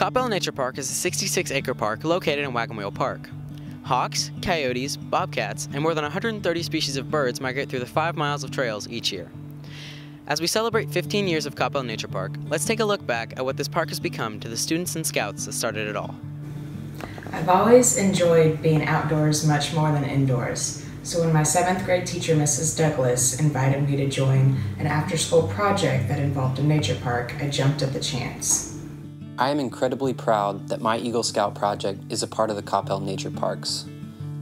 Coppell Nature Park is a 66-acre park located in Wagon Wheel Park. Hawks, coyotes, bobcats, and more than 130 species of birds migrate through the 5 miles of trails each year. As we celebrate 15 years of Coppell Nature Park, let's take a look back at what this park has become to the students and scouts that started it all. I've always enjoyed being outdoors much more than indoors. So when my 7th grade teacher, Mrs. Douglas, invited me to join an after-school project that involved a nature park, I jumped at the chance. I am incredibly proud that my Eagle Scout project is a part of the Coppell Nature Parks.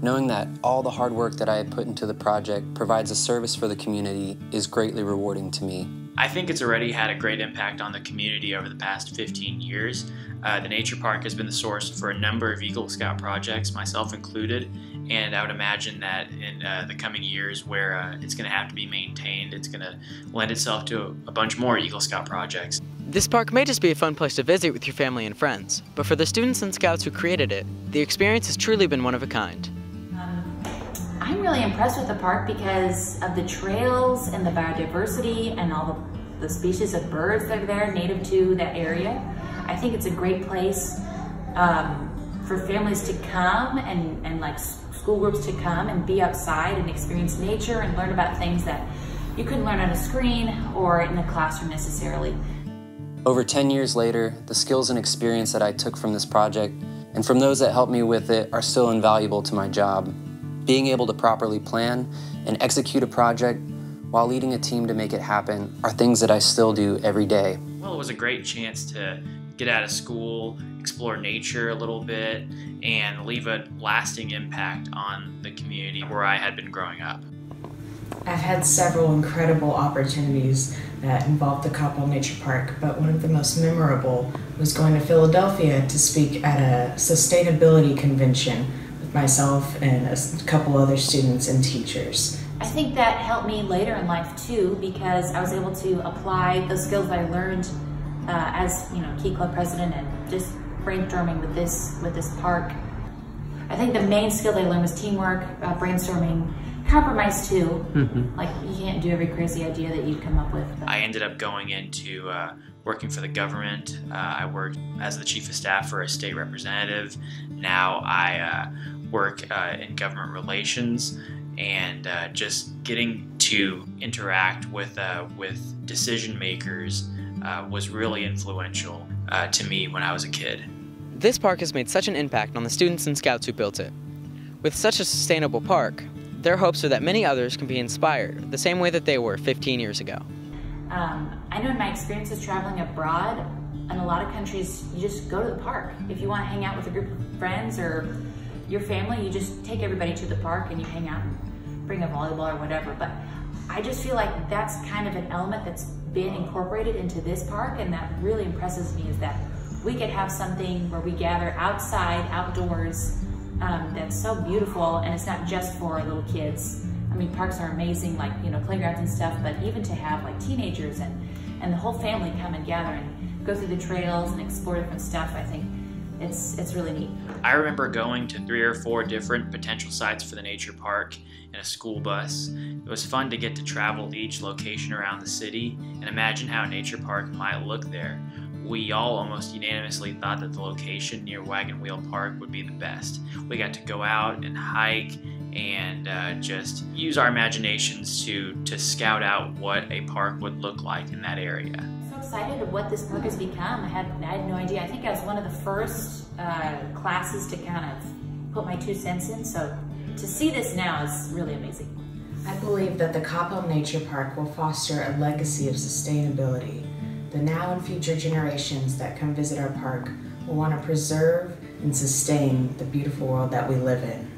Knowing that all the hard work that I had put into the project provides a service for the community is greatly rewarding to me. I think it's already had a great impact on the community over the past 15 years. The Nature Park has been the source for a number of Eagle Scout projects, myself included, and I would imagine that in the coming years where it's going to have to be maintained, it's going to lend itself to a bunch more Eagle Scout projects. This park may just be a fun place to visit with your family and friends, but for the students and scouts who created it, the experience has truly been one of a kind. I'm really impressed with the park because of the trails and the biodiversity and all the species of birds that are there native to that area. I think it's a great place for families to come and like school groups to come and be outside and experience nature and learn about things that you couldn't learn on a screen or in a classroom necessarily. Over 10 years later, the skills and experience that I took from this project and from those that helped me with it are still invaluable to my job. Being able to properly plan and execute a project while leading a team to make it happen are things that I still do every day. Well, it was a great chance to get out of school, explore nature a little bit, and leave a lasting impact on the community where I had been growing up. I've had several incredible opportunities that involved the Coppell Nature Park, but one of the most memorable was going to Philadelphia to speak at a sustainability convention with myself and a couple other students and teachers. I think that helped me later in life too, because I was able to apply the skills I learned as Key Club president and just brainstorming with this park. I think the main skill I learned was teamwork, brainstorming, compromise too. Like you can't do every crazy idea that you come up with. I ended up going into working for the government. I worked as the chief of staff for a state representative. Now I work in government relations, and just getting to interact with decision makers was really influential to me when I was a kid. This park has made such an impact on the students and scouts who built it. With such a sustainable park, their hopes are that many others can be inspired the same way that they were 15 years ago. I know in my experiences traveling abroad, in a lot of countries, you just go to the park. If you want to hang out with a group of friends or your family, you just take everybody to the park and you hang out and bring a volleyball or whatever. But I just feel like that's kind of an element that's been incorporated into this park, and that really impresses me is that we could have something where we gather outside, outdoors, that's so beautiful, and it's not just for little kids. I mean, parks are amazing, like, playgrounds and stuff, but even to have like teenagers and the whole family come and gather and go through the trails and explore different stuff, I think it's really neat. I remember going to 3 or 4 different potential sites for the nature park in a school bus. It was fun to get to travel to each location around the city and imagine how a nature park might look there. We all almost unanimously thought that the location near Wagon Wheel Park would be the best. We got to go out and hike and just use our imaginations to scout out what a park would look like in that area. I'm so excited of what this park has become. I had no idea. I think I was one of the first classes to kind of put my 2 cents in, so to see this now is really amazing. I believe that the Coppell Nature Park will foster a legacy of sustainability. The now and future generations that come visit our park will want to preserve and sustain the beautiful world that we live in.